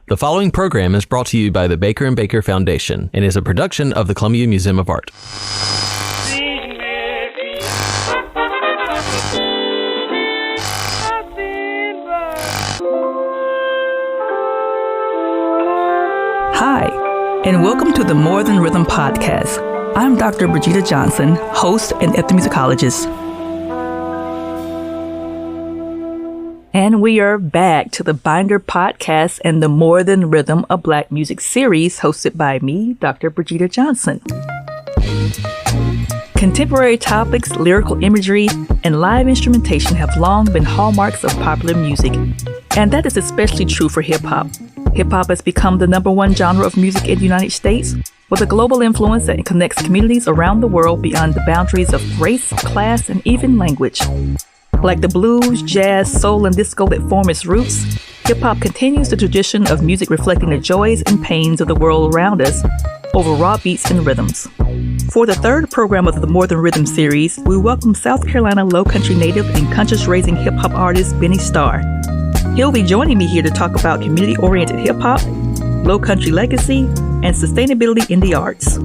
The following program is brought to you by the Baker & Baker Foundation and is a production of the Columbia Museum of Art. Hi, and welcome to the More Than Rhythm podcast. I'm Dr. Brigitta Johnson, host and ethnomusicologist. And we are back to the Binder podcast and the More Than Rhythm, a Black music series hosted by me, Dr. Brigitta Johnson. Contemporary topics, lyrical imagery, and live instrumentation have long been hallmarks of popular music. And that is especially true for hip-hop. Hip-hop has become the #1 genre of music in the United States, with a global influence that connects communities around the world beyond the boundaries of race, class, and even language. Like the blues, jazz, soul, and disco that form its roots, hip-hop continues the tradition of music reflecting the joys and pains of the world around us over raw beats and rhythms. For the third program of the More Than Rhythm series, we welcome South Carolina Lowcountry native and conscious-raising hip-hop artist Benny Starr. He'll be joining me here to talk about community-oriented hip-hop, Lowcountry legacy, and sustainability in the arts.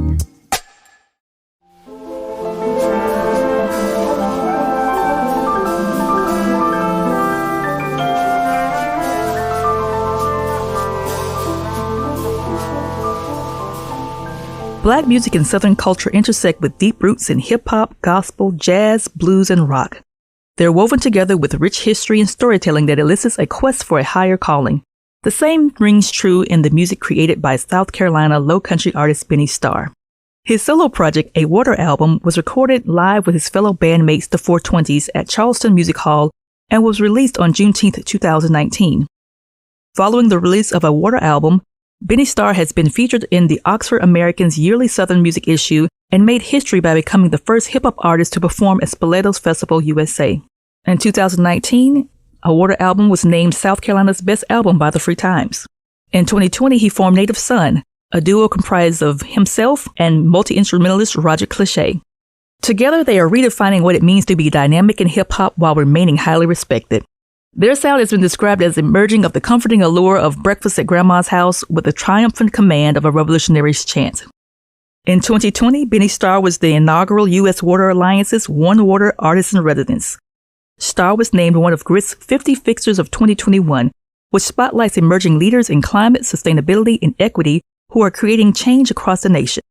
Black music and Southern culture intersect with deep roots in hip-hop, gospel, jazz, blues, and rock. They're woven together with rich history and storytelling that elicits a quest for a higher calling. The same rings true in the music created by South Carolina Lowcountry artist Benny Starr. His solo project, A Water Album, was recorded live with his fellow bandmates, the 420s, at Charleston Music Hall and was released on Juneteenth 2019. Following the release of A Water Album, Benny Starr has been featured in the Oxford American's yearly Southern Music issue and made history by becoming the first hip-hop artist to perform at Spoletos Festival USA. In 2019, A Water Album was named South Carolina's Best Album by the Free Times. In 2020, he formed Native Son, a duo comprised of himself and multi-instrumentalist Roger Cliché. Together, they are redefining what it means to be dynamic in hip-hop while remaining highly respected. Their sound has been described as emerging of the comforting allure of breakfast at grandma's house with the triumphant command of a revolutionary's chant. In 2020, Benny Starr was the inaugural U.S. Water Alliance's One Water Artist in Residence. Starr was named one of GRIT's 50 Fixtures of 2021, which spotlights emerging leaders in climate, sustainability, and equity who are creating change across the nation.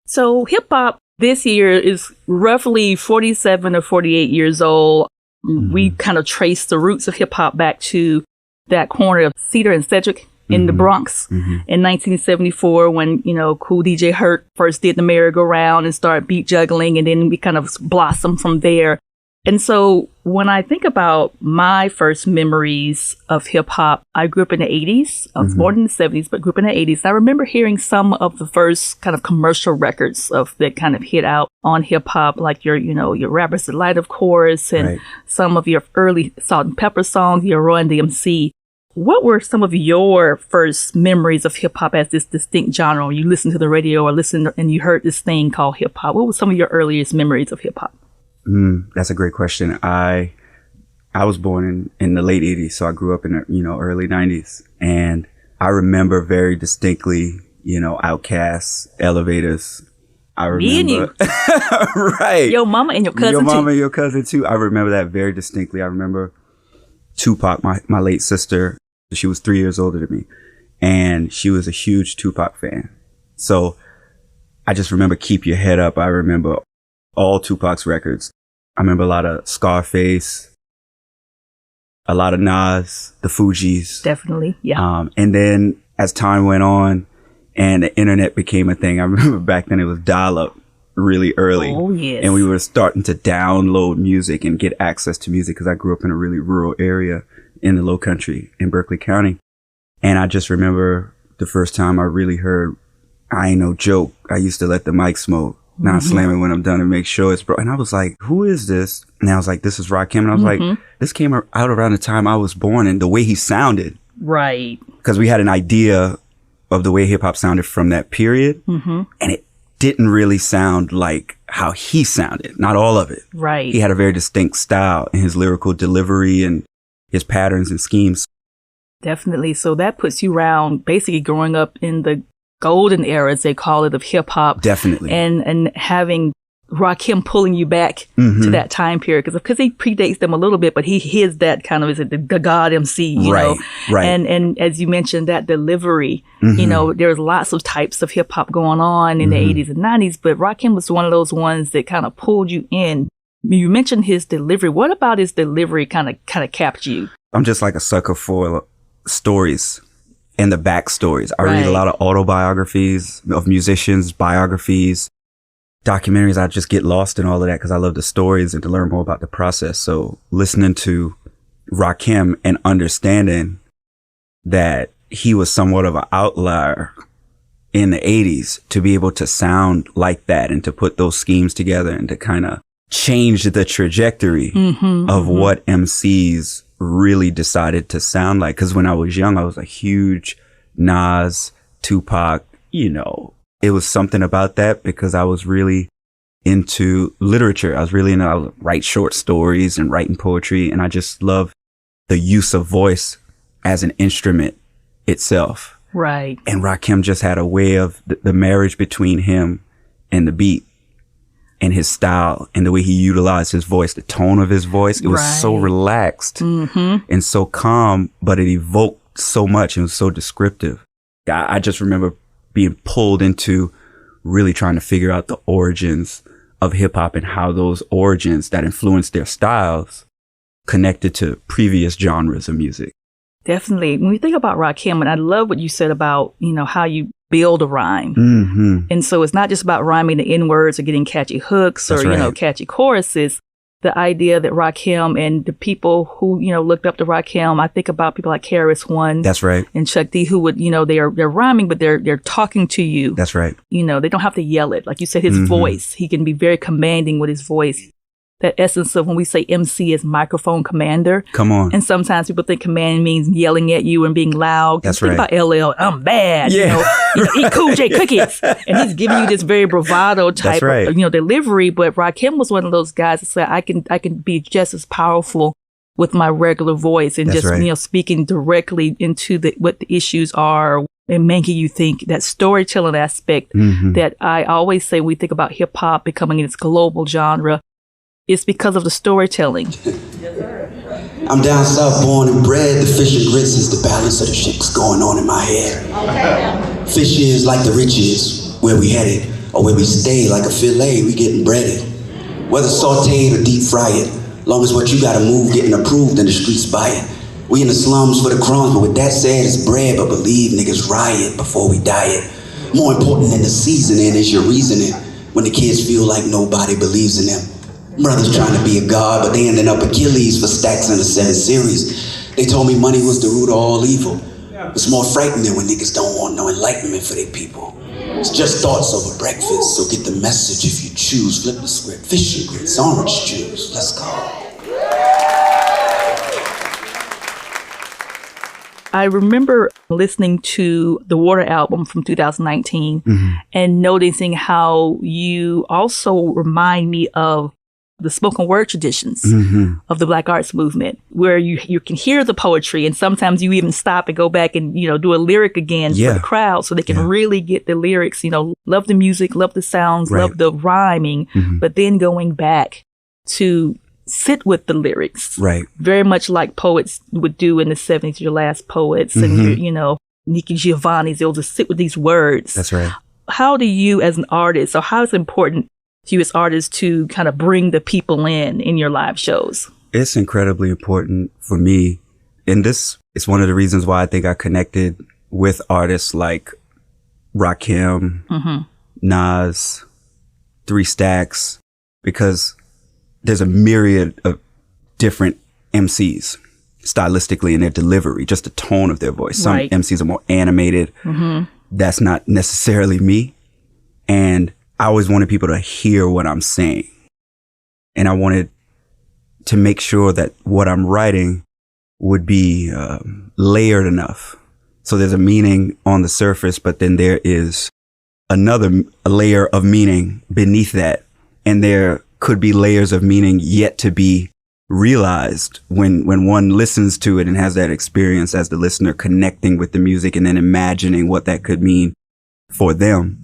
So hip-hop this year is roughly 47 or 48 years old. Mm-hmm. We kind of trace the roots of hip-hop back to that corner of Cedar and Sedgwick in the Bronx in 1974 when, cool DJ Hurt first did the merry-go-round and started beat juggling, and then we kind of blossomed from there. And so when I think about my first memories of hip-hop, I grew up in the 80s. I was born in the 70s, but grew up in the 80s. I remember hearing some of the first kind of commercial records that kind of hit out on hip-hop, like your Rapper's Delight, of course, and some of your early Salt and Pepper songs, your Run DMC. What were some of your first memories of hip-hop as this distinct genre? You listened to the radio or listened and you heard this thing called hip-hop. What were some of your earliest memories of hip-hop? That's a great question. I was born in the late 80s, so I grew up in the, early 90s. And I remember very distinctly, Outkast, Elevators. I remember. Me and you. Right. Your mama and your cousin, Your mama and your cousin, too. I remember that very distinctly. I remember Tupac, my late sister. She was 3 years older than me. And she was a huge Tupac fan. So I just remember Keep Your Head Up. I remember all Tupac's records. I remember a lot of Scarface, a lot of Nas, the Fugees. Definitely, yeah. And then as time went on and the internet became a thing, I remember back then it was dial-up really early. Oh, yes. And we were starting to download music and get access to music because I grew up in a really rural area in the Lowcountry in Berkeley County. And I just remember the first time I really heard I Ain't No Joke. I used to let the mic smoke. Now slam it when I'm done and make sure it's and I was like, who is this? And I was like, this is Rakim. And I was like, this came out around the time I was born, and the way he sounded. Right. Because we had an idea of the way hip hop sounded from that period. And it didn't really sound like how he sounded. Not all of it. Right. He had a very distinct style in his lyrical delivery and his patterns and schemes. Definitely. So that puts you around basically growing up in the golden era, as they call it, of hip hop. Definitely. And having Rakim pulling you back to that time period, because he predates them a little bit, but he is that kind of is the God MC, you know. Right. And as you mentioned, that delivery, you know, there's lots of types of hip hop going on in the 80s and 90s, but Rakim was one of those ones that kind of pulled you in. You mentioned his delivery. What about his delivery kind of captured you? I'm just like a sucker for stories and the backstories. I read a lot of autobiographies of musicians, biographies, documentaries. I just get lost in all of that because I love the stories and to learn more about the process. So listening to Rakim and understanding that he was somewhat of an outlier in the 80s, to be able to sound like that and to put those schemes together and to kind of change the trajectory of what MCs really decided to sound like. Because when I was young, I was a huge Nas, Tupac, you know, it was something about that because I was really into literature. I would write short stories and writing poetry. And I just love the use of voice as an instrument itself. Right. And Rakim just had a way of the marriage between him and the beat and his style and the way he utilized his voice, the tone of his voice. It was so relaxed and so calm, but it evoked so much and was so descriptive. I just remember being pulled into really trying to figure out the origins of hip hop and how those origins that influenced their styles connected to previous genres of music. Definitely. When we think about Rakim, and I love what you said about, you know, how you build a rhyme. And so it's not just about rhyming the N words or getting catchy hooks or, you know, catchy choruses. The idea that Rakim and the people who, you know, looked up to Rakim, I think about people like KRS-One. That's right. And Chuck D, who would, you know, they're rhyming, but they're talking to you. That's right. You know, they don't have to yell it. Like you said, his voice, he can be very commanding with his voice. That essence of when we say MC is microphone commander. Come on. And sometimes people think command means yelling at you and being loud. That's think right. about LL, I'm bad. Yeah. You know, eat Cool J cookies. And he's giving you this very bravado type of, you know, delivery. But Rakim was one of those guys that said, I can be just as powerful with my regular voice and you know, speaking directly into what the issues are and making you think. That storytelling aspect that I always say when we think about hip hop becoming its global genre. It's because of the storytelling. I'm down south, born and bred. The fish and grits is the balance of the shit that's going on in my head. Okay. Fish is like the rich is, where we headed, or where we stay like a fillet, we getting breaded. Whether sauteed or deep fried, long as what you gotta move getting approved and the streets buy it. We in the slums for the crumbs, but with that said, it's bread, but believe niggas riot before we diet. More important than the seasoning is your reasoning, when the kids feel like nobody believes in them. Brothers trying to be a god, but they ended up Achilles for stacks in the 7 series. They told me money was the root of all evil. It's more frightening when niggas don't want no enlightenment for their people. It's just thoughts over breakfast, so get the message if you choose. Flip the script, fish and grits, orange juice. Let's go. I remember listening to the Water album from 2019 and noticing how you also remind me of the spoken word traditions of the Black arts movement, where you can hear the poetry and sometimes you even stop and go back and, you know, do a lyric again for the crowd so they can really get the lyrics, you know, love the music, love the sounds, love the rhyming, but then going back to sit with the lyrics. Right. Very much like poets would do in the 70s, your last poets and your, you know, Nikki Giovanni's, they'll just sit with these words. That's right. How do you as an artist, or how is it important to you as artists to kind of bring the people in your live shows? It's incredibly important for me. And this is one of the reasons why I think I connected with artists like Rakim, Nas, 3 Stacks, because there's a myriad of different MCs stylistically in their delivery, just the tone of their voice. Some MCs are more animated. That's not necessarily me. And I always wanted people to hear what I'm saying. And I wanted to make sure that what I'm writing would be layered enough. So there's a meaning on the surface, but then there is a layer of meaning beneath that. And there could be layers of meaning yet to be realized when one listens to it and has that experience as the listener, connecting with the music and then imagining what that could mean for them.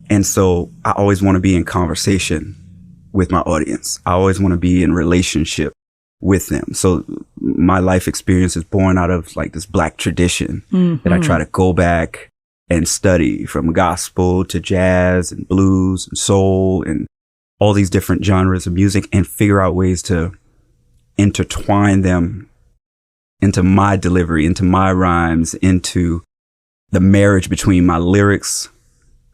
And so I always want to be in conversation with my audience. I always want to be in relationship with them. So my life experience is born out of like this Black tradition that I try to go back and study, from gospel to jazz and blues and soul and all these different genres of music, and figure out ways to intertwine them into my delivery, into my rhymes, into the marriage between my lyrics,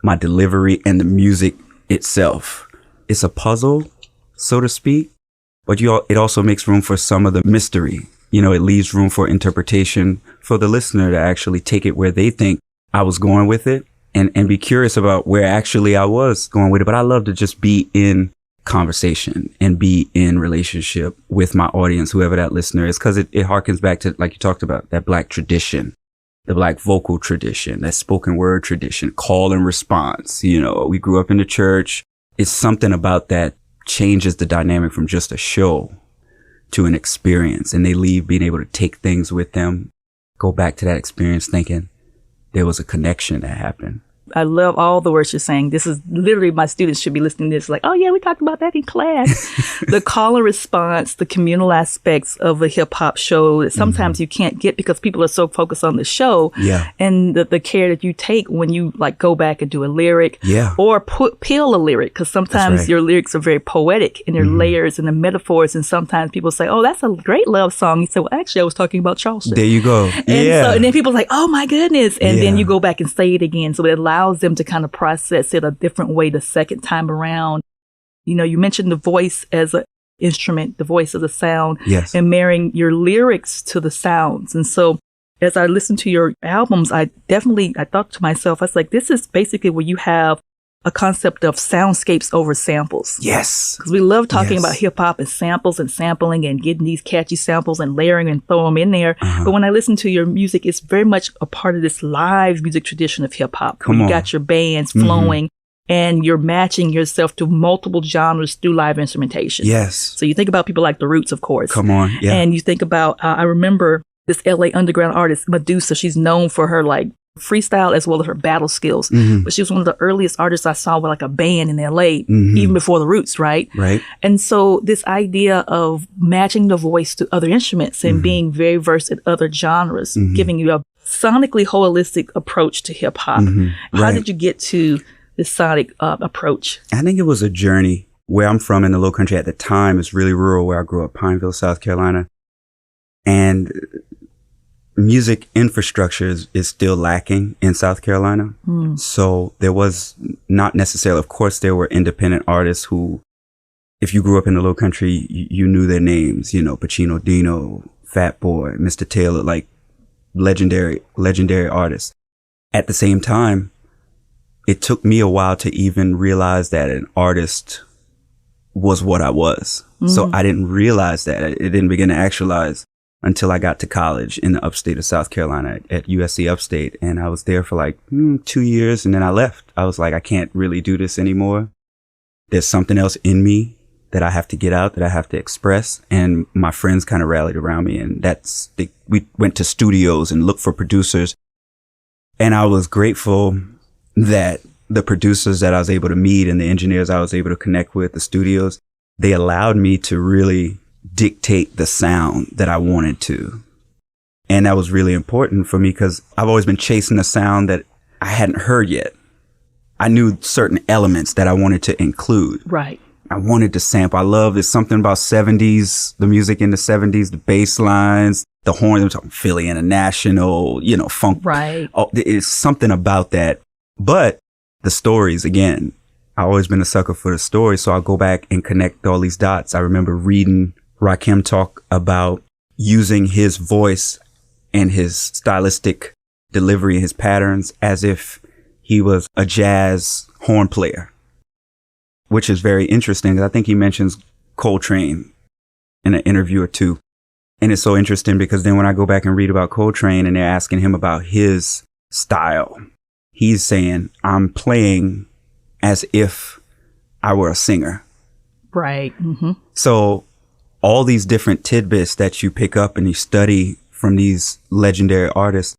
my delivery, and the music itself. It's a puzzle, so to speak, but it also makes room for some of the mystery. You know, it leaves room for interpretation for the listener to actually take it where they think I was going with it, and be curious about where actually I was going with it. But I love to just be in conversation and be in relationship with my audience, whoever that listener is, because it harkens back to, like you talked about, that Black tradition, the Black vocal tradition, that spoken word tradition, call and response. You know, we grew up in the church. It's something about that changes the dynamic from just a show to an experience, and they leave being able to take things with them, go back to that experience thinking there was a connection that happened. I love all the words you're saying. This is literally, my students should be listening to this like, oh yeah, we talked about that in class. The call and response, the communal aspects of a hip hop show that sometimes you can't get because people are so focused on the show. Yeah. And the care that you take when you like go back and do a lyric or peel a lyric, because sometimes your lyrics are very poetic in their layers and the metaphors. And sometimes people say, oh, that's a great love song. You say, well, actually I was talking about Charleston. There you go. And then people are like, oh my goodness. And then you go back and say it again. So it allows them to kind of process it a different way the second time around. You know, you mentioned the voice as an instrument, the voice of the sound, and marrying your lyrics to the sounds. And so as I listened to your albums, I thought to myself, I was like, this is basically where you have a concept of soundscapes over samples. Yes. Because we love talking about hip hop and samples and sampling and getting these catchy samples and layering and throw them in there. But when I listen to your music, it's very much a part of this live music tradition of hip hop. You got your bands flowing and you're matching yourself to multiple genres through live instrumentation. Yes. So you think about people like the Roots, of course. Yeah. And you think about, I remember this LA underground artist, Medusa. She's known for her like freestyle as well as her battle skills. But she was one of the earliest artists I saw with like a band in LA, even before the Roots, right? Right. And so this idea of matching the voice to other instruments and being very versed in other genres, giving you a sonically holistic approach to hip hop. How did you get to this sonic approach? I think it was a journey. Where I'm from in the Lowcountry at the time is really rural, where I grew up, Pineville, South Carolina. And music infrastructure is still lacking in South Carolina. So there was not necessarily, of course, there were independent artists who, if you grew up in the Lowcountry, you knew their names, you know, Pacino Dino, Fat Boy, Mr. Taylor, like legendary artists. At the same time, it took me a while to even realize that an artist was what I was. So I didn't realize that. It didn't begin to actualize until I got to college in the upstate of South Carolina at USC Upstate. And I was there for like 2 years, and then I left. I was like, I can't really do this anymore. There's something else in me that I have to get out, that I have to express. And my friends kind of rallied around me, and we went to studios and looked for producers. And I was grateful that the producers that I was able to meet and the engineers I was able to connect with, the studios, they allowed me to really dictate the sound that I wanted to. And that was really important for me because I've always been chasing a sound that I hadn't heard yet. I knew certain elements that I wanted to include. Right. I wanted to sample. There's something about 70s, the music in the 70s, the bass lines, the horns, I'm talking Philly International, you know, funk. Right. Oh, it's something about that. But the stories, again, I've always been a sucker for the story. So I'll go back and connect all these dots. I remember reading Rakim talk about using his voice and his stylistic delivery and his patterns as if he was a jazz horn player, which is very interesting. I think he mentions Coltrane in an interview or two. And it's so interesting because then when I go back and read about Coltrane and they're asking him about his style, he's saying, I'm playing as if I were a singer. Right. So all these different tidbits that you pick up and you study from these legendary artists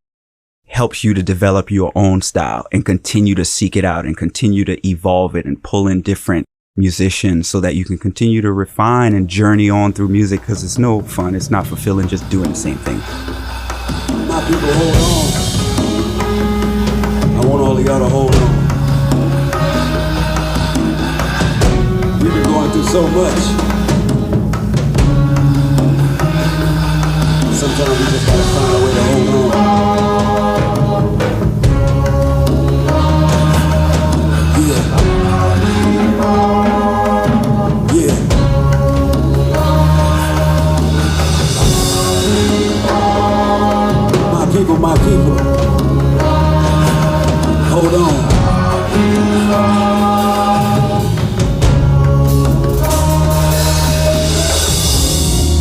helps you to develop your own style and continue to seek it out and continue to evolve it and pull in different musicians so that you can continue to refine and journey on through music, because it's no fun. It's not fulfilling just doing the same thing. My people, hold on. I want all of y'all to hold on. We've been going through so much. Sometimes we just gotta find a way to hold on. Yeah. My people, hold on.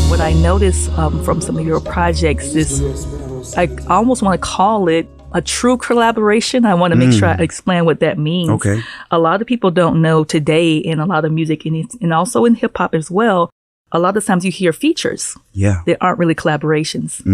What I noticed from some of your projects is I almost want to call it a true collaboration. I want to make sure I explain what that means. Okay. A lot of people don't know today in a lot of music and also in hip hop as well. A lot of times you hear features. Yeah. They aren't really collaborations.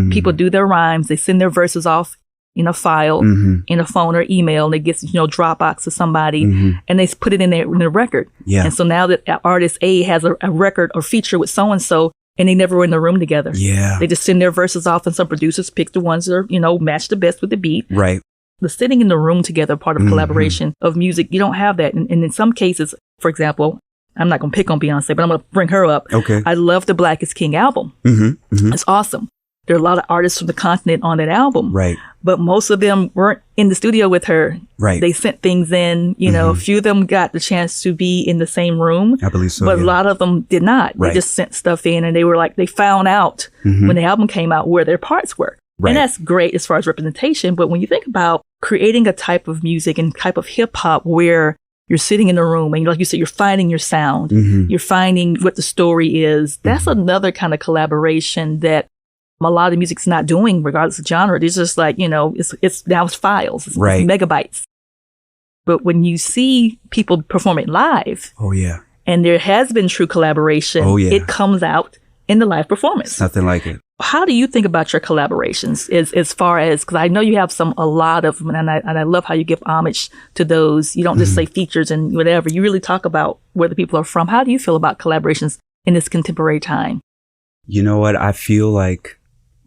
People do their rhymes. They send their verses off in a file, in a phone or email, and it gets, Dropbox to somebody, and they put it in the record. Yeah. And so now that artist A has a record or feature with so-and-so, and they never were in the room together. Yeah. They just send their verses off, and some producers pick the ones that are, match the best with the beat. Right. The sitting in the room together, part of collaboration of music, you don't have that. And in some cases, for example, I'm not going to pick on Beyonce, but I'm going to bring her up. Okay. I love the Black is King album. It's awesome. There are a lot of artists from the continent on that album. Right. But most of them weren't in the studio with her. Right. They sent things in, a few of them got the chance to be in the same room. I believe so. But yeah. a lot of them did not. Right. They just sent stuff in, and they were like, they found out when the album came out where their parts were. Right. And that's great as far as representation. But when you think about creating a type of music and type of hip hop where you're sitting in a room and, like you said, you're finding your sound, you're finding what the story is, that's another kind of collaboration that a lot of music's not doing, regardless of genre. It's just like, it's now it's files, it's megabytes. But when you see people perform it live, oh yeah, and there has been true collaboration, it comes out in the live performance. Nothing like it. How do you think about your collaborations as far as, because I know you have a lot of them, and I love how you give homage to those. You don't just say features and whatever. You really talk about where the people are from. How do you feel about collaborations in this contemporary time? You know what? I feel like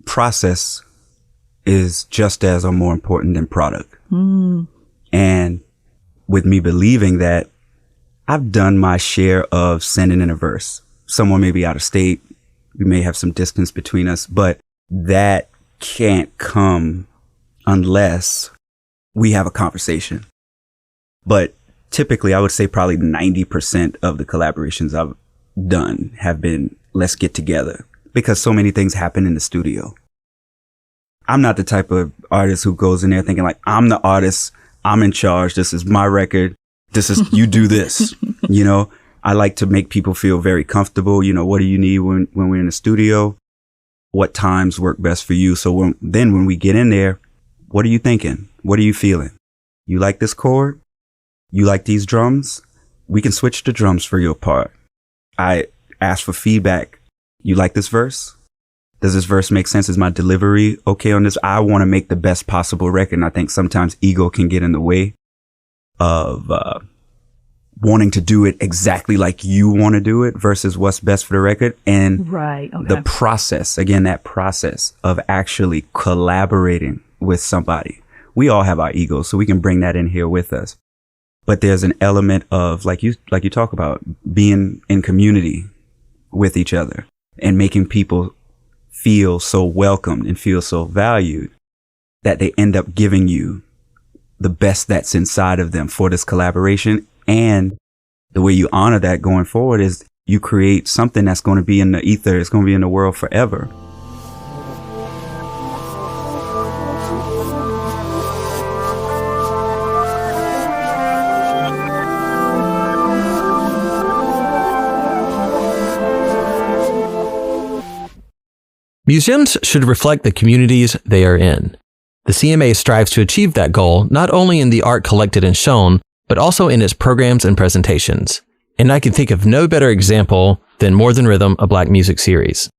process is just as or more important than product. And with me believing that, I've done my share of sending in a verse. Someone may be out of state. We may have some distance between us, but that can't come unless we have a conversation. But typically, I would say probably 90% of the collaborations I've done have been, let's get together, because so many things happen in the studio. I'm not the type of artist who goes in there thinking like, I'm the artist, I'm in charge, this is my record, this is, you do this, I like to make people feel very comfortable. What do you need when we're in the studio? What times work best for you? So when we get in there, what are you thinking? What are you feeling? You like this chord? You like these drums? We can switch the drums for your part. I ask for feedback. You like this verse? Does this verse make sense? Is my delivery okay on this? I want to make the best possible record. And I think sometimes ego can get in the way of wanting to do it exactly like you want to do it versus what's best for the record. And the process, again, that process of actually collaborating with somebody. We all have our egos, so we can bring that in here with us. But there's an element of, like you talk about, being in community with each other and making people feel so welcomed and feel so valued that they end up giving you the best that's inside of them for this collaboration. And the way you honor that going forward is you create something that's going to be in the ether. It's going to be in the world forever. Museums should reflect the communities they are in. The CMA strives to achieve that goal not only in the art collected and shown, but also in its programs and presentations. And I can think of no better example than More Than Rhythm, a Black Music Series.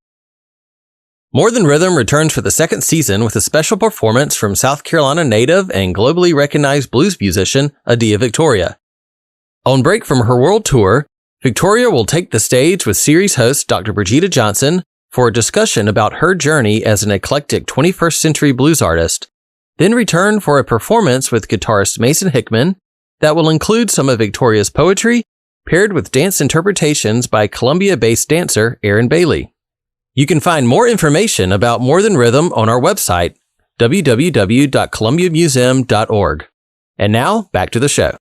More Than Rhythm returns for the second season with a special performance from South Carolina native and globally recognized blues musician Adia Victoria. On break from her world tour, Victoria will take the stage with series host Dr. Brigitta Johnson for a discussion about her journey as an eclectic 21st century blues artist, then return for a performance with guitarist Mason Hickman that will include some of Victoria's poetry paired with dance interpretations by Columbia-based dancer Aaron Bailey. You can find more information about More Than Rhythm on our website, www.columbiamuseum.org. And now, back to the show.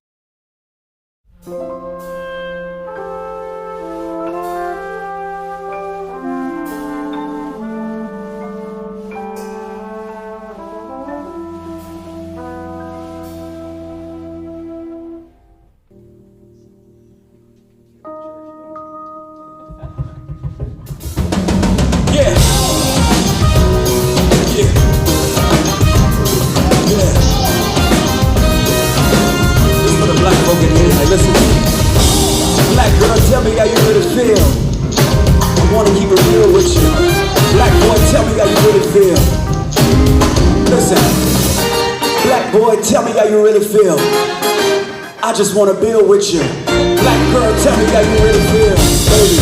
I just want to build with you. Black girl, tell me how you really feel. Baby,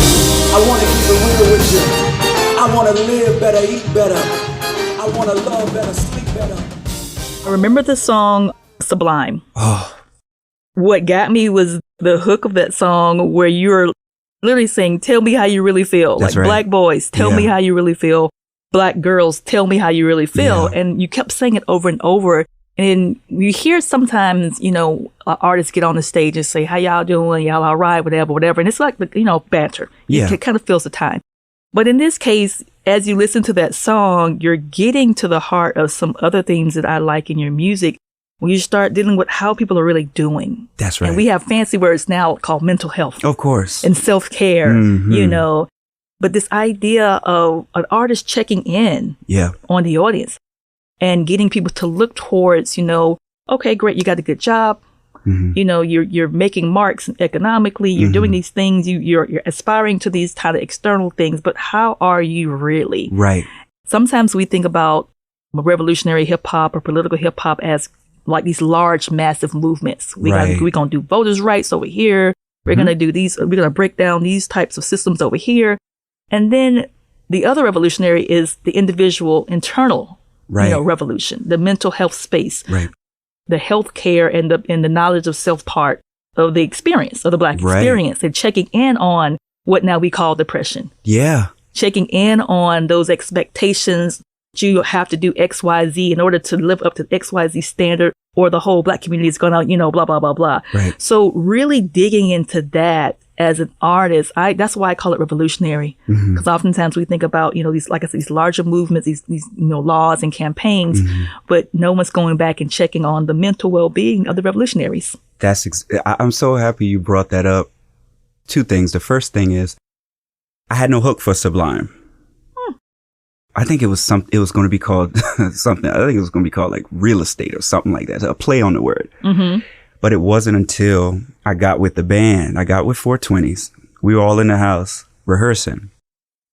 I want to keep it real with you. I want to live better, eat better. I want to love better, sleep better. I remember the song Sublime. Oh. What got me was the hook of that song where you're literally saying, tell me how you really feel. That's like right. Black boys, tell me how you really feel. Black girls, tell me how you really feel. Yeah. And you kept saying it over and over. And you hear sometimes, artists get on the stage and say, how y'all doing? Y'all all right? Whatever. And it's like, banter. Yeah. It kind of fills the time. But in this case, as you listen to that song, you're getting to the heart of some other things that I like in your music when you start dealing with how people are really doing. That's right. And we have fancy words now called mental health. Of course. And self-care, Mm-hmm. But this idea of an artist checking in on the audience and getting people to look towards, okay, great, you got a good job. Mm-hmm. You're making marks economically. You're doing these things. You're aspiring to these kind of external things. But how are you really? Right. Sometimes we think about revolutionary hip hop or political hip hop as like these large, massive movements. We're going to do voters' rights over here. We're going to do these. We're going to break down these types of systems over here. And then the other revolutionary is the individual internal, revolution, the mental health space, the health care and the knowledge of self part of the experience, of the Black experience, and checking in on what now we call depression. Yeah. Checking in on those expectations. You have to do X, Y, Z in order to live up to the X, Y, Z standard, or the whole Black community is going to, blah, blah, blah, blah. Right. So really digging into that as an artist, that's why I call it revolutionary. Because oftentimes we think about, these, like I said, these larger movements, these laws and campaigns, but no one's going back and checking on the mental well-being of the revolutionaries. I'm so happy you brought that up. Two things. The first thing is I had no hook for Sublime. I think it was going to be called something. I think it was going to be called like real estate or something like that. A play on the word. But it wasn't until I got with the band. I got with 420s. We were all in the house rehearsing,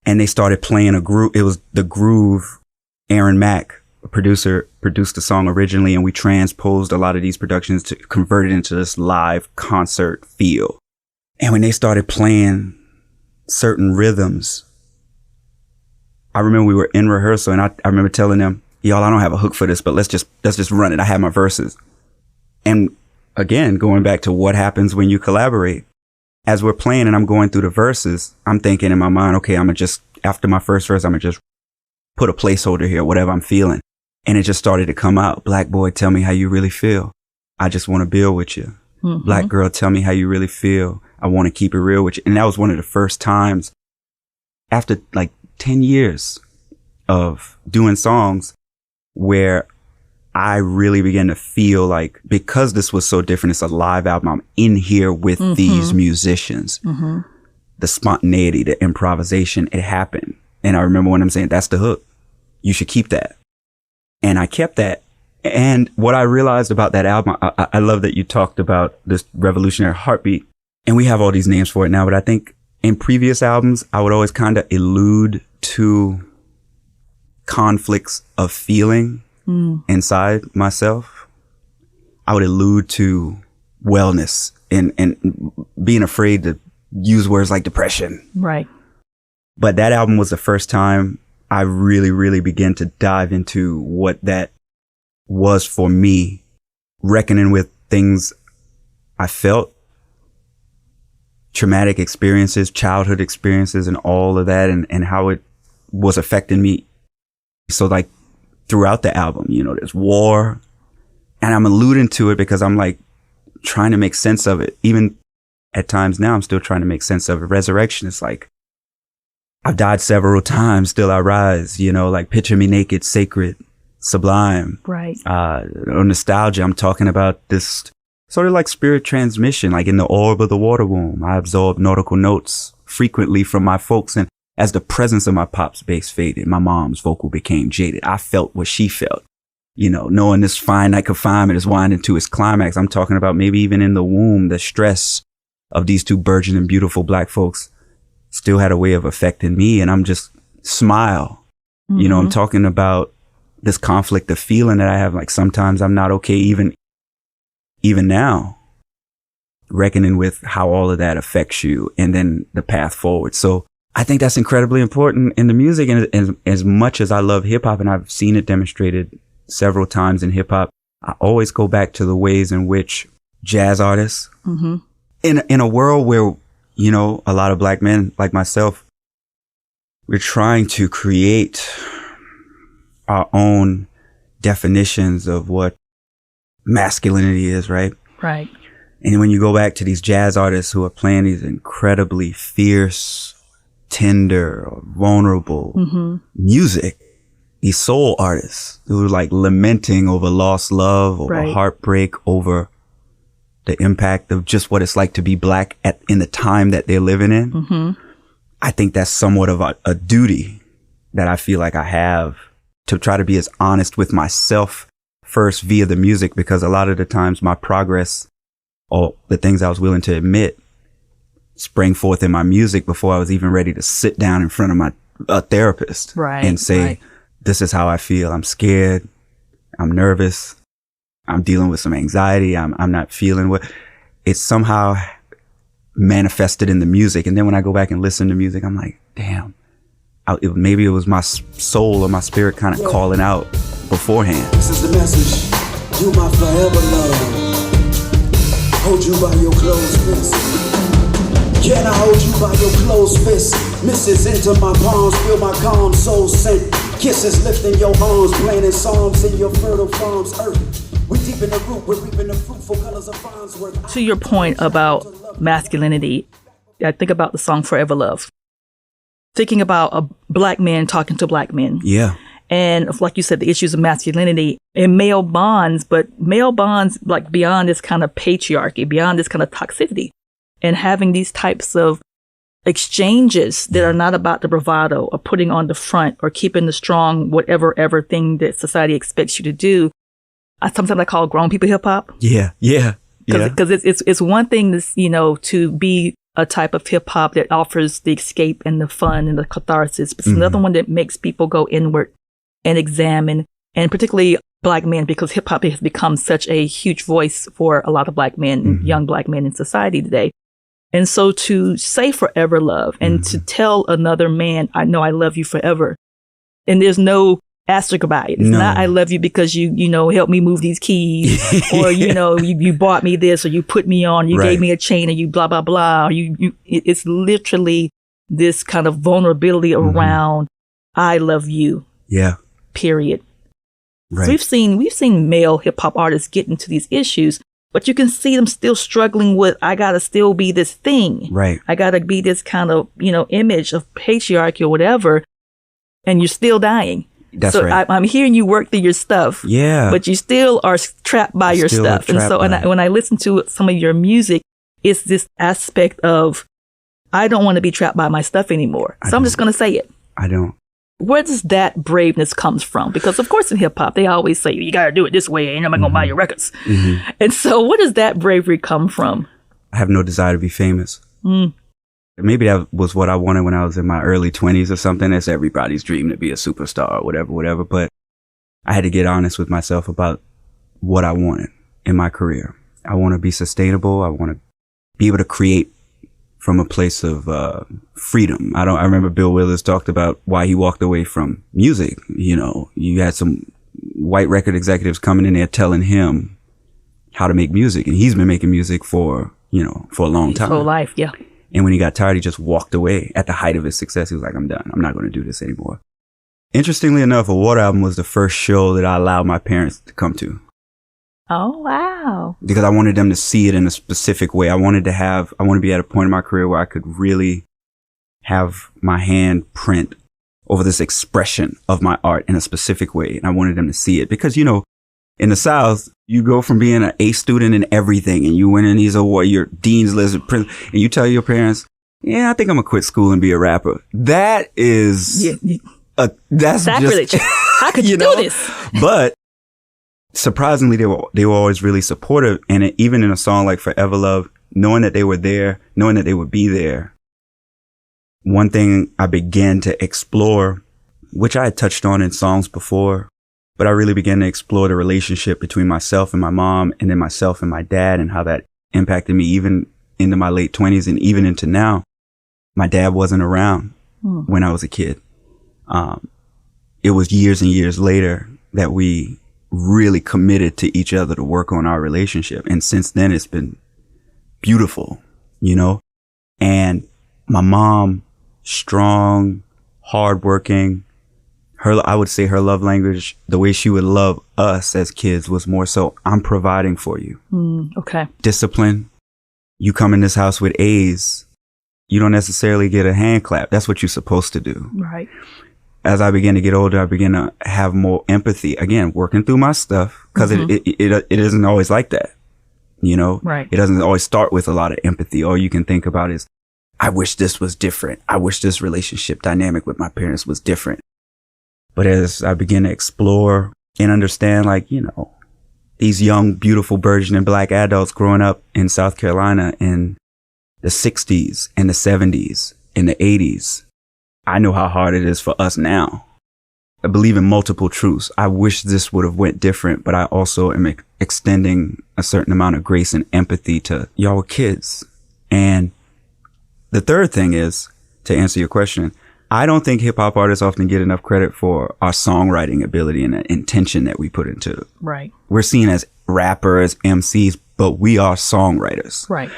and they started playing a groove. It was the groove. Aaron Mack, a producer, produced the song originally, and we transposed a lot of these productions to convert it into this live concert feel. And when they started playing certain rhythms, I remember we were in rehearsal, and I remember telling them, y'all, I don't have a hook for this, but let's just run it. I have my verses. And again, going back to what happens when you collaborate, as we're playing and I'm going through the verses, I'm thinking in my mind, okay, after my first verse, I'm going to just put a placeholder here, whatever I'm feeling. And it just started to come out. Black boy, tell me how you really feel. I just want to build with you. Black girl, tell me how you really feel. I want to keep it real with you. And that was one of the first times after like 10 years of doing songs where I really began to feel like, because this was so different, it's a live album, I'm in here with these musicians. The spontaneity, the improvisation, it happened. And I remember when I'm saying, that's the hook. You should keep that. And I kept that. And what I realized about that album, I love that you talked about this revolutionary heartbeat. And we have all these names for it now, but I think in previous albums, I would always kind of allude to conflicts of feeling inside myself. I would allude to wellness and being afraid to use words like depression. Right. But that album was the first time I really, really began to dive into what that was for me, reckoning with things I felt, traumatic experiences, childhood experiences, and all of that, and how it was affecting me. So like throughout the album, you know, there's war, and I'm alluding to it because I'm like trying to make sense of it. Even at times now, I'm still trying to make sense of it. Resurrection is like, I've died several times, still I rise, you know, like picture me naked, sacred, sublime. Right. Or nostalgia, I'm talking about this sort of like spirit transmission, like in the orb of the water womb. I absorbed nautical notes frequently from my folks, and as the presence of my pop's bass faded, my mom's vocal became jaded. I felt what she felt, you know, knowing this finite confinement is winding to its climax. I'm talking about maybe even in the womb, the stress of these two burgeoning, beautiful Black folks still had a way of affecting me. And I'm just smile, you know, I'm talking about this conflict of feeling that I have. Like sometimes I'm not okay, even now, reckoning with how all of that affects you and then the path forward. So I think that's incredibly important in the music. And as much as I love hip hop, and I've seen it demonstrated several times in hip hop, I always go back to the ways in which jazz artists, in a world where, you know, a lot of Black men like myself, we're trying to create our own definitions of what masculinity is, right? Right. And when you go back to these jazz artists who are playing these incredibly fierce, tender, or vulnerable music, these soul artists who are like lamenting over lost love, over heartbreak, over the impact of just what it's like to be Black in the time that they're living in. I think that's somewhat of a duty that I feel like I have to try to be as honest with myself first via the music, because a lot of the times my progress or the things I was willing to admit sprang forth in my music before I was even ready to sit down in front of a therapist and say, this is how I feel. I'm scared. I'm nervous. I'm dealing with some anxiety. I'm not feeling what it's somehow manifested in the music. And then when I go back and listen to music, I'm like, damn, maybe it was my soul or my spirit kind of calling out beforehand. This is the message. You my forever love. Hold you by your closed fist. Can I hold you by your closed fist? Misses into my palms, feel my calm soul scent. Kisses lifting your arms, planting songs in your fertile farms. Earth, we deep in the root, we're reaping the fruitful colors of Farnsworth. To your point about masculinity, I think about the song Forever Love. Thinking about a Black man talking to Black men. Yeah. And like you said, the issues of masculinity and male bonds, but male bonds like beyond this kind of patriarchy, beyond this kind of toxicity, and having these types of exchanges that are not about the bravado or putting on the front or keeping the strong, whatever thing that society expects you to do. Sometimes I call grown people hip hop. Yeah. Because it's one thing to, you know, to be a type of hip hop that offers the escape and the fun and the catharsis, but it's another one that makes people go inward and examine, and particularly Black men, because hip hop has become such a huge voice for a lot of Black men, young Black men in society today. And so to say forever love and to tell another man, I know I love you forever. And there's no asterisk about it. It's not, I love you because you know, help me move these keys, or, you know, you bought me this, or you put me on, you gave me a chain, or you blah, blah, blah. Or it's literally this kind of vulnerability around, I love you. Yeah. Period. Right. So we've seen male hip hop artists get into these issues, but you can see them still struggling with, I gotta still be this thing. Right. I gotta be this kind of, you know, image of patriarchy or whatever, and you're still dying. That's so right. I'm hearing you work through your stuff. Yeah. But you still are trapped by your stuff. And so when I listen to some of your music, it's this aspect of, I don't want to be trapped by my stuff anymore. So I'm just going to say it. I don't. Where does that braveness comes from? Because of course in hip hop, they always say, you got to do it this way, and I'm not going to buy your records. And so where does that bravery come from? I have no desire to be famous. Maybe that was what I wanted when I was in my early 20s or something. That's everybody's dream, to be a superstar or whatever. But I had to get honest with myself about what I wanted in my career. I want to be sustainable. I want to be able to create from a place of freedom. I remember Bill Withers talked about why he walked away from music. You know, you had some white record executives coming in there telling him how to make music, and he's been making music for a long time. His whole life, yeah. And when he got tired, he just walked away at the height of his success. He was like, I'm done. I'm not going to do this anymore. Interestingly enough, a Water album was the first show that I allowed my parents to come to. Oh, wow. Because I wanted them to see it in a specific way. I want to be at a point in my career where I could really have my hand print over this expression of my art in a specific way. And I wanted them to see it because, in the South, you go from being an A student in everything and you win in these awards, your dean's list, and you tell your parents, yeah, I think I'm going to quit school and be a rapper. That is, that's sacrilege. Just, how could you do this? But surprisingly, they were always really supportive. And even in a song like Forever Love, knowing that they were there, knowing that they would be there, one thing I began to explore, which I had touched on in songs before, but I really began to explore the relationship between myself and my mom, and then myself and my dad, and how that impacted me even into my late 20s and even into now. My dad wasn't around when I was a kid. It was years and years later that we really committed to each other to work on our relationship. And since then, it's been beautiful, And my mom, strong, hardworking. I would say her love language, the way she would love us as kids, was more so, I'm providing for you. Okay. Discipline. You come in this house with A's, you don't necessarily get a hand clap. That's what you're supposed to do. Right. As I began to get older, I began to have more empathy. Again, working through my stuff, because it isn't always like that. Right. It doesn't always start with a lot of empathy. All you can think about is, I wish this was different. I wish this relationship dynamic with my parents was different. But as I began to explore and understand, these young, beautiful, burgeoning Black adults growing up in South Carolina in the 60s and the 70s and the 80s, I know how hard it is for us now. I believe in multiple truths. I wish this would have went different, but I also am extending a certain amount of grace and empathy to y'all were kids. And the third thing is, to answer your question, I don't think hip hop artists often get enough credit for our songwriting ability and the intention that we put into it. Right. We're seen as rappers, MCs, but we are songwriters. Right.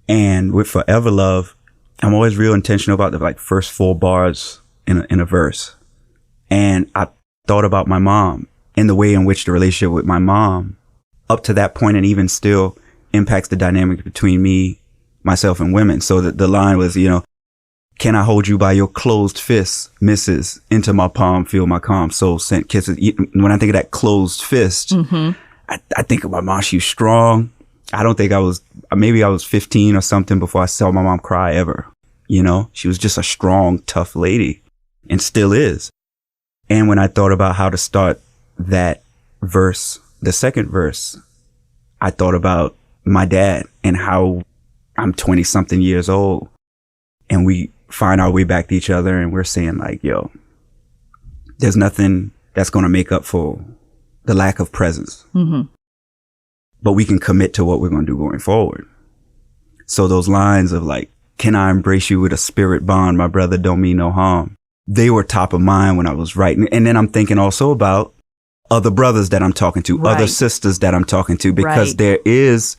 And with Forever Love, I'm always real intentional about the first 4 bars in a verse. And I thought about my mom and the way in which the relationship with my mom up to that point and even still impacts the dynamic between me, myself, and women. So that the line was, can I hold you by your closed fists, missus, into my palm, feel my calm soul sent kisses. When I think of that closed fist, I think of my mom. She was strong. I don't think maybe I was 15 or something before I saw my mom cry ever. She was just a strong, tough lady, and still is. And when I thought about how to start that verse, the second verse, I thought about my dad and how I'm 20 something years old, and we find our way back to each other, and we're saying yo, there's nothing that's going to make up for the lack of presence. But we can commit to what we're going to do going forward. So those lines of can I embrace you with a spirit bond? My brother don't mean no harm. They were top of mind when I was writing. And then I'm thinking also about other brothers that I'm talking to, other sisters that I'm talking to, because there is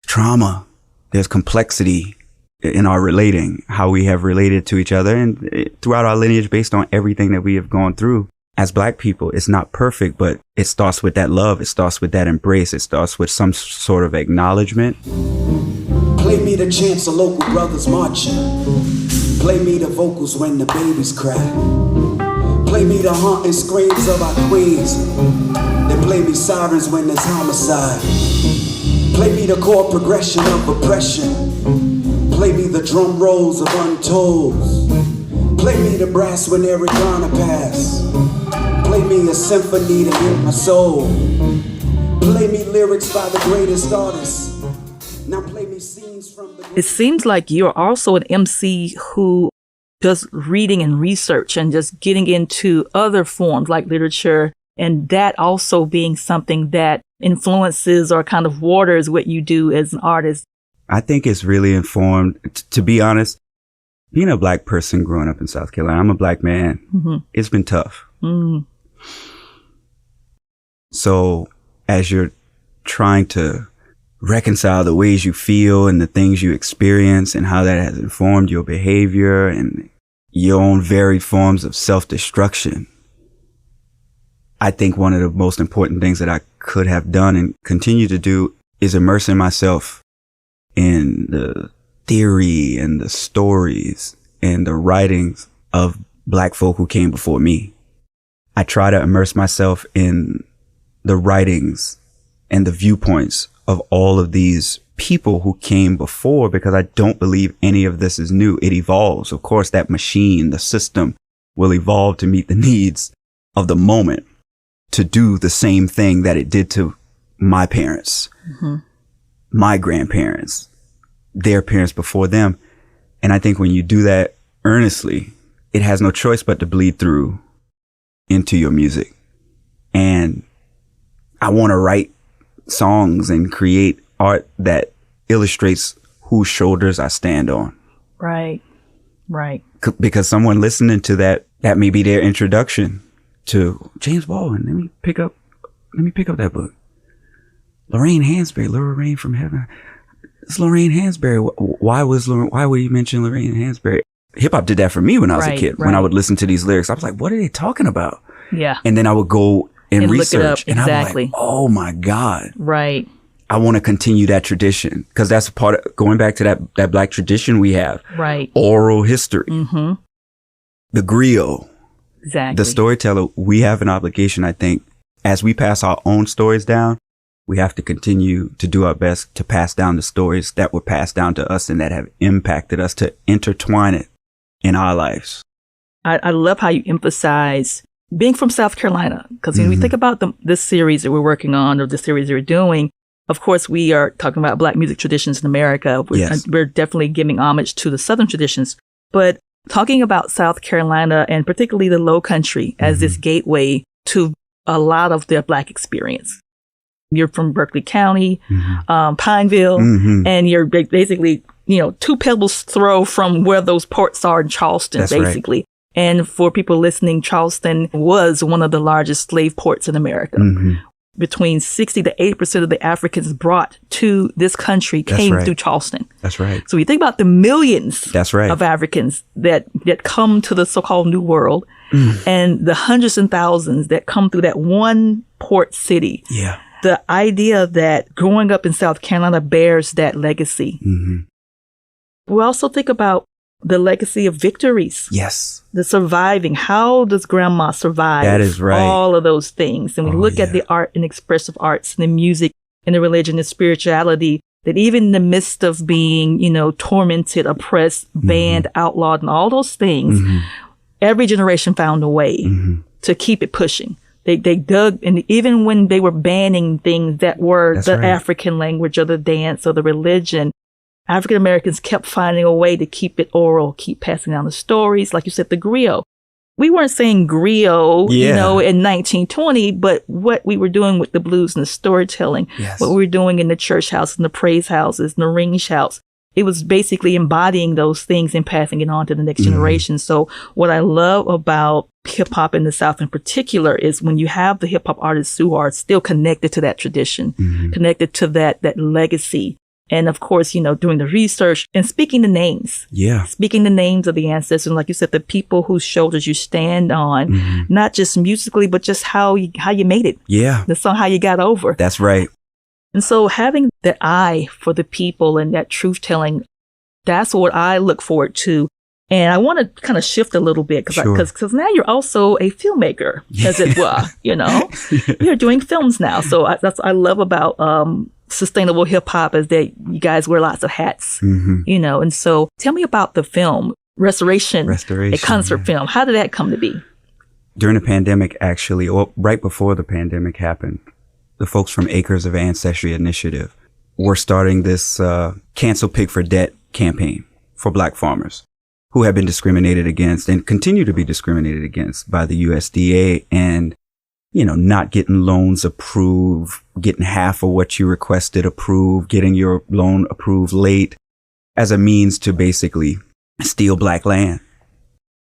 trauma. There's complexity in our relating, how we have related to each other and throughout our lineage based on everything that we have gone through. As Black people, it's not perfect, but it starts with that love. It starts with that embrace. It starts with some sort of acknowledgement. Play me the chants of local brothers marching. Play me the vocals when the babies cry. Play me the haunting screams of our queens. Then play me sirens when there's homicide. Play me the chord progression of oppression. Play me the drum rolls of untolds. Play me the brass when they're gonna pass. Play me a symphony to hit my soul. Play me lyrics by the greatest artists. Now play me scenes from the... It seems like you're also an MC who does reading and research and just getting into other forms like literature, and that also being something that influences or kind of waters what you do as an artist. I think it's really informed, to be honest, being a black person growing up in South Carolina, I'm a black man. Mm-hmm. It's been tough. Mm. So as you're trying to reconcile the ways you feel and the things you experience and how that has informed your behavior and your own varied forms of self-destruction, I think one of the most important things that I could have done and continue to do is immersing myself in the theory and the stories and the writings of black folk who came before me. I try to immerse myself in the writings and the viewpoints of all of these people who came before, because I don't believe any of this is new. It evolves. Of course, that machine, the system, will evolve to meet the needs of the moment, to do the same thing that it did to my parents, my grandparents, their parents before them. And I think when you do that earnestly, it has no choice but to bleed through into your music. And I want to write songs and create art that illustrates whose shoulders I stand on. Right. Because someone listening to that may be their introduction to James Baldwin. Let me pick up that book. Lorraine Hansberry, Little Rain from Heaven. It's Lorraine Hansberry. Why would you mention Lorraine Hansberry? Hip hop did that for me when I was a kid. When I would listen to these lyrics, I was like, what are they talking about? Yeah. And then I would go and research. And I was like, oh my God. Right. I want to continue that tradition, because that's a part of going back to that black tradition we have. Right. Oral history. Mm-hmm. The griot. Exactly. The storyteller. We have an obligation, I think, as we pass our own stories down, we have to continue to do our best to pass down the stories that were passed down to us and that have impacted us, to intertwine it in our lives. I love how you emphasize being from South Carolina, because when we think about this series that we're working on, or the series that we're doing, of course, we are talking about Black music traditions in America. We're definitely giving homage to the Southern traditions, but talking about South Carolina and particularly the Lowcountry as this gateway to a lot of their Black experience. You're from Berkeley County, Pineville, and you're basically, 2 pebbles throw from where those ports are in Charleston, That's basically. Right. And for people listening, Charleston was one of the largest slave ports in America. Between 60 to 80% of the Africans brought to this country came through Charleston. That's right. So you think about the millions That's right. of Africans that come to the so-called New World, and the hundreds and thousands that come through that one port city. Yeah. The idea that growing up in South Carolina bears that legacy. We also think about the legacy of victories. Yes. The surviving. How does grandma survive? That is right. All of those things. And we look at the art and expressive arts and the music and the religion and spirituality, that even in the midst of being, tormented, oppressed, banned, outlawed, and all those things, every generation found a way to keep it pushing. They dug, and even when they were banning things that were African language or the dance or the religion, African Americans kept finding a way to keep it oral, keep passing down the stories. Like you said, the griot. We weren't saying griot, in 1920, but what we were doing with the blues and the storytelling, what we were doing in the church house and the praise houses and the ring shouts, it was basically embodying those things and passing it on to the next generation. So what I love about hip hop in the South in particular is when you have the hip hop artists who are still connected to that tradition, connected to that legacy. And of course, doing the research and speaking the names. Yeah. Speaking the names of the ancestors. Like you said, the people whose shoulders you stand on, not just musically, but just how you made it. Yeah. The song, how you got over. That's right. And so having that eye for the people and that truth telling, that's what I look forward to. And I want to kind of shift a little bit because now you're also a filmmaker, as it were, You're doing films now. So that's what I love about sustainable hip hop, is that you guys wear lots of hats, And so tell me about the film Restoration, a concert film. How did that come to be? During the pandemic, actually, or right before the pandemic happened, the folks from Acres of Ancestry Initiative were starting this Cancel Pig for Debt campaign for Black farmers who have been discriminated against and continue to be discriminated against by the USDA, and, you know, not getting loans approved, getting half of what you requested approved, getting your loan approved late as a means to basically steal Black land.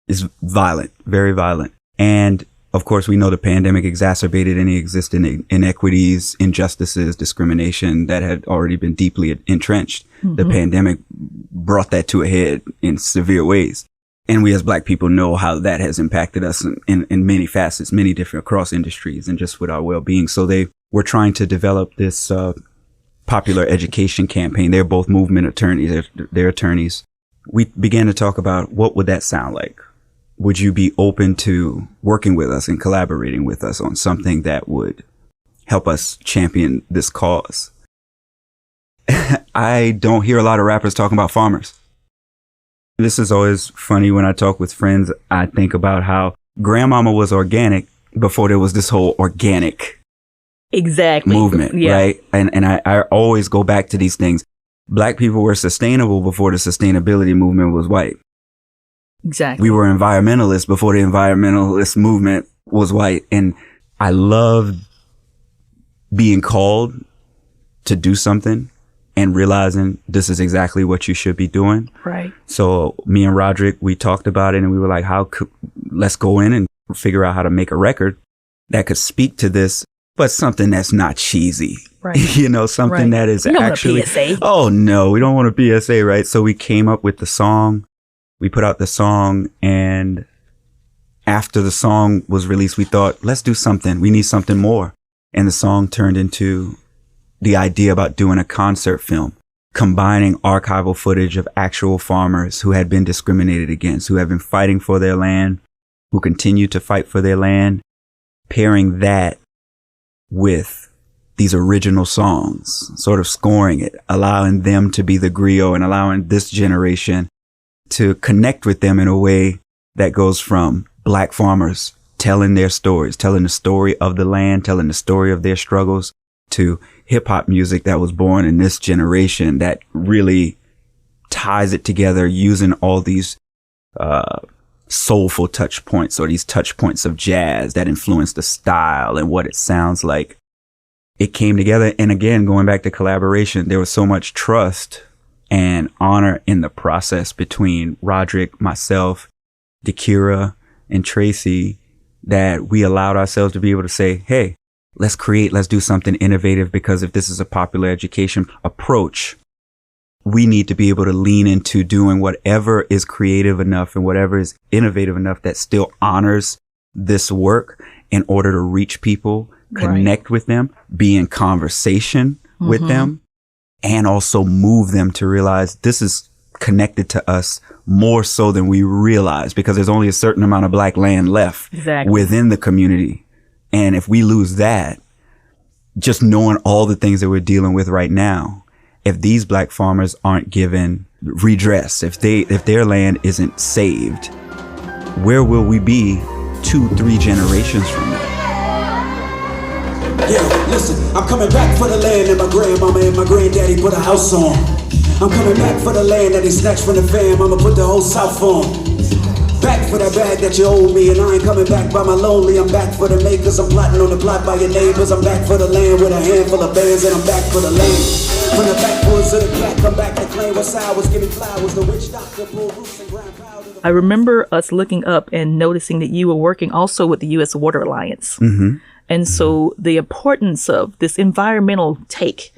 It's violent, very violent. And of course, we know the pandemic exacerbated any existing inequities, injustices, discrimination that had already been deeply entrenched. The pandemic brought that to a head in severe ways. And we as Black people know how that has impacted us in many facets, many different across industries and just with our well-being. So they were trying to develop this popular education campaign. They're both movement attorneys. They're attorneys. We began to talk about what would that sound like? Would you be open to working with us and collaborating with us on something that would help us champion this cause? I don't hear a lot of rappers talking about farmers. This is always funny when I talk with friends. I think about how grandmama was organic before there was this whole organic movement, right? And I always go back to these things. Black people were sustainable before the sustainability movement was white. Exactly. We were environmentalists before the environmentalist movement was white. And I love being called to do something and realizing this is exactly what you should be doing. Right. So me and Roderick, we talked about it and we were like, let's go in and figure out how to make a record that could speak to this, but something that's not cheesy. Right. You know, something that is actually, oh no, we don't want a PSA, right? So we came up with the song. We put out the song, and after the song was released, we thought, let's do something. We need something more. And the song turned into the idea about doing a concert film, combining archival footage of actual farmers who had been discriminated against, who have been fighting for their land, who continue to fight for their land, pairing that with these original songs, sort of scoring it, allowing them to be the griot and allowing this generation to connect with them in a way that goes from Black farmers telling their stories, telling the story of the land, telling the story of their struggles, to hip hop music that was born in this generation that really ties it together using all these soulful touch points, or these touch points of jazz that influence the style and what it sounds like. It came together. And again, going back to collaboration, there was so much trust and honor in the process between Roderick, myself, Dakira, and Tracy, that we allowed ourselves to be able to say, hey, let's do something innovative, because if this is a popular education approach, we need to be able to lean into doing whatever is creative enough and whatever is innovative enough that still honors this work in order to reach people, connect with them, be in conversation with them, and also move them to realize this is connected to us more so than we realize, because there's only a certain amount of Black land left within the community. And if we lose that, just knowing all the things that we're dealing with right now, if these Black farmers aren't given redress, if their land isn't saved, where will we be 2-3 generations from now? Yeah, listen, I'm coming back for the land that my grandmama and my granddaddy put a house on. I'm coming back for the land that they snatched from the fam. I'ma put the whole South on. Back for that bag that you owe me, and I ain't coming back by my lonely. I'm back for the makers, I'm plotting on the plot by your neighbors. I'm back for the land with a handful of bands, and I'm back for the land. From the backwoods of the black, come back to claim what's ours. Give me flowers, the witch doctor, pull roots and grind powder. I remember us looking up and noticing that you were working also with the U.S. Water Alliance. And so the importance of this environmental take,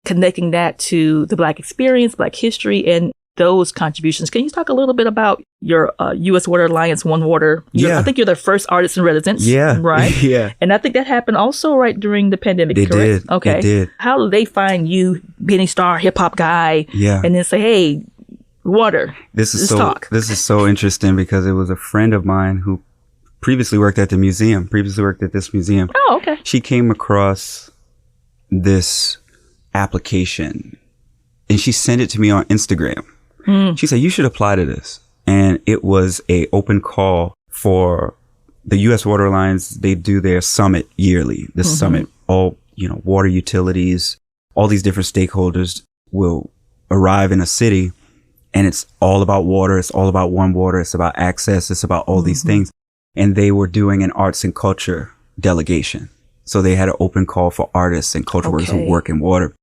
connecting that to the Black experience, Black history, and those contributions. Can you talk a little bit about your U.S. Water Alliance, One Water? I think you're the first artist in residence. Right? And I think that happened also right during the pandemic, correct? Did. Okay. It did. How do they find you, Benny Starr, hip hop guy, and then say, hey, water, this is talk? Interesting, because it was a friend of mine who previously worked at this museum. Oh, okay. She came across this application and she sent it to me on Instagram. She said, you should apply to this. And it was a open call for the U.S. Water Alliance. They do their summit yearly. This summit, all, water utilities, all these different stakeholders will arrive in a city, and it's all about water. It's all about one water. It's about access. It's about all these things. And they were doing an arts and culture delegation. So they had an open call for artists and culture workers who work in water.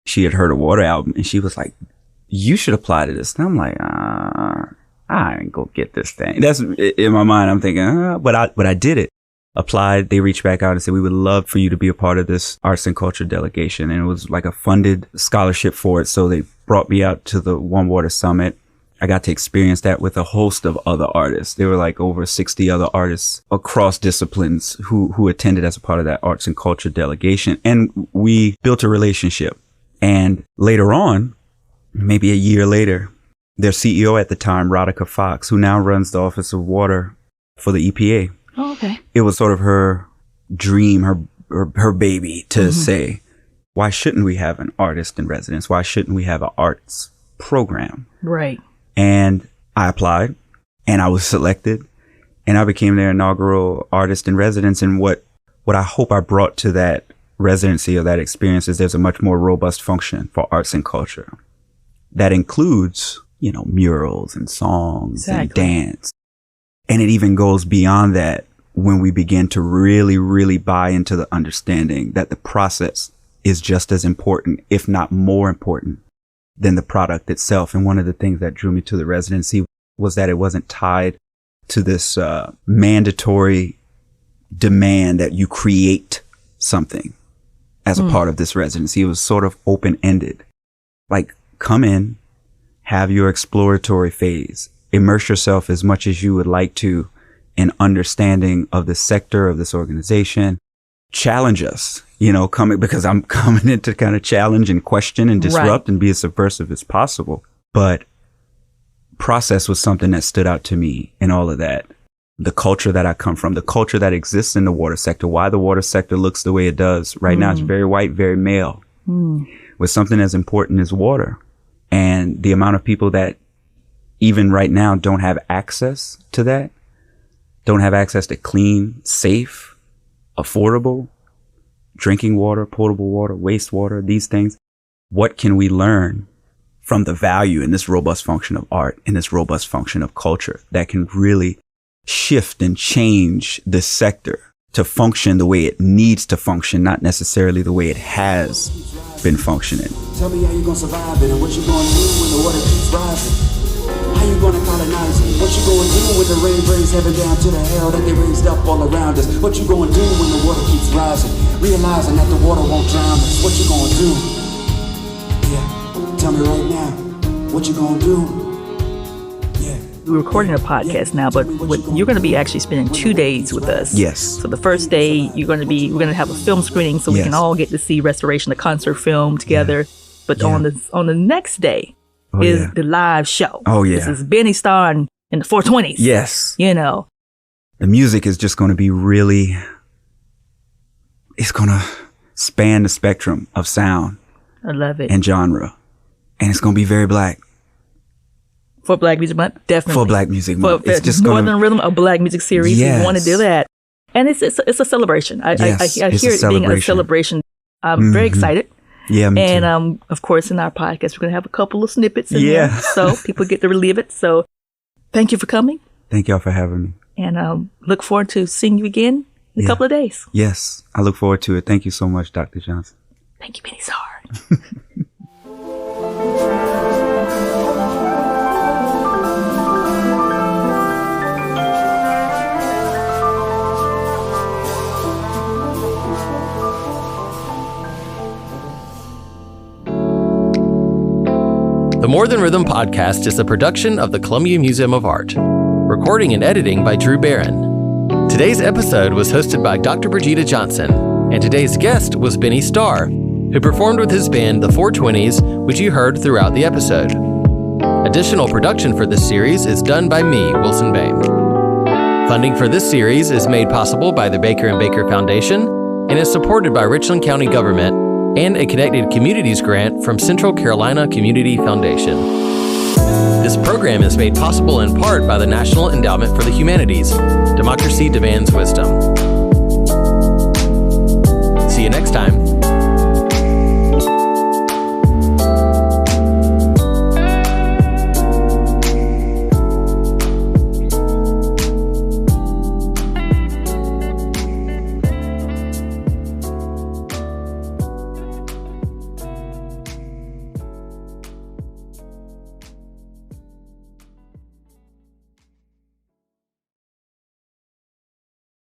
She had heard a Water album, and she was like, you should apply to this. And I'm like, I ain't gonna get this thing. That's in my mind. I'm thinking, but I did it. Applied. They reached back out and said, we would love for you to be a part of this arts and culture delegation. And it was like a funded scholarship for it. So they brought me out to the One Water Summit. I got to experience that with a host of other artists. There were like over 60 other artists across disciplines who attended as a part of that arts and culture delegation. And we built a relationship. And later on, maybe a year later, their CEO at the time, Radhika Fox, who now runs the Office of Water for the EPA. Oh, okay. It was sort of her dream, her baby to say, why shouldn't we have an artist in residence? Why shouldn't we have an arts program? Right. And I applied, and I was selected, and I became their inaugural artist in residence. And what I hope I brought to that residency or that experience is there's a much more robust function for arts and culture that includes, murals and songs and dance. And it even goes beyond that when we begin to really, really buy into the understanding that the process is just as important, if not more important, than the product itself. And one of the things that drew me to the residency was that it wasn't tied to this mandatory demand that you create something as a part of this residency. It was sort of open-ended. Like, come in, have your exploratory phase, immerse yourself as much as you would like to in understanding of the sector of this organization. Challenge us, because I'm coming in to kind of challenge and question and disrupt and be as subversive as possible. But process was something that stood out to me in all of that. The culture that I come from, the culture that exists in the water sector, why the water sector looks the way it does. Right now, it's very white, very male, with something as important as water. And the amount of people that even right now don't have access to that, don't have access to clean, safe, affordable drinking water, potable water, wastewater, these things. What can we learn from the value in this robust function of art, in this robust function of culture that can really shift and change this sector to function the way it needs to function, not necessarily the way it has been functioning? Tell me how you gonna survive it and what you gonna do when the water keeps rising. How you gonna colonize it? What you gonna do when the rain brings heaven down to the hell that they raised up all around us? What you gonna do when the water keeps rising? Realizing that the water won't drown us. What you gonna do? Yeah, tell me right now. What you gonna do? We're recording a podcast now, but you're going to be actually spending 2 days with us. Yes. So the first day, we're going to have a film screening so we can all get to see Restoration, the concert film together. But on the next day is the live show. Oh, yeah. This is Benny Starr in the 420s. Yes. The music is just going to be really, it's going to span the spectrum of sound. I love it. And genre. And it's going to be very black. For Black Music Month, definitely. For Black Music Month. It's just Northern Rhythm, a Black music series. Yes. We want to do that. And it's a celebration. I hear it being a celebration. I'm very excited. Yeah, me too. And of course, in our podcast, we're going to have a couple of snippets in there so people get to relive it. So thank you for coming. Thank y'all for having me. And look forward to seeing you again in a couple of days. Yes, I look forward to it. Thank you so much, Dr. Johnson. Thank you, Benny Starr. The More Than Rhythm podcast is a production of the Columbia Museum of Art. Recording and editing by Drew Barron. Today's episode was hosted by Dr. Brigitta Johnson, and today's guest was Benny Starr, who performed with his band, the 420s, which you heard throughout the episode. Additional production for this series is done by me, Wilson Bame. Funding for this series is made possible by the Baker & Baker Foundation and is supported by Richland County Government and a Connected Communities grant from Central Carolina Community Foundation. This program is made possible in part by the National Endowment for the Humanities. Democracy demands wisdom. See you next time.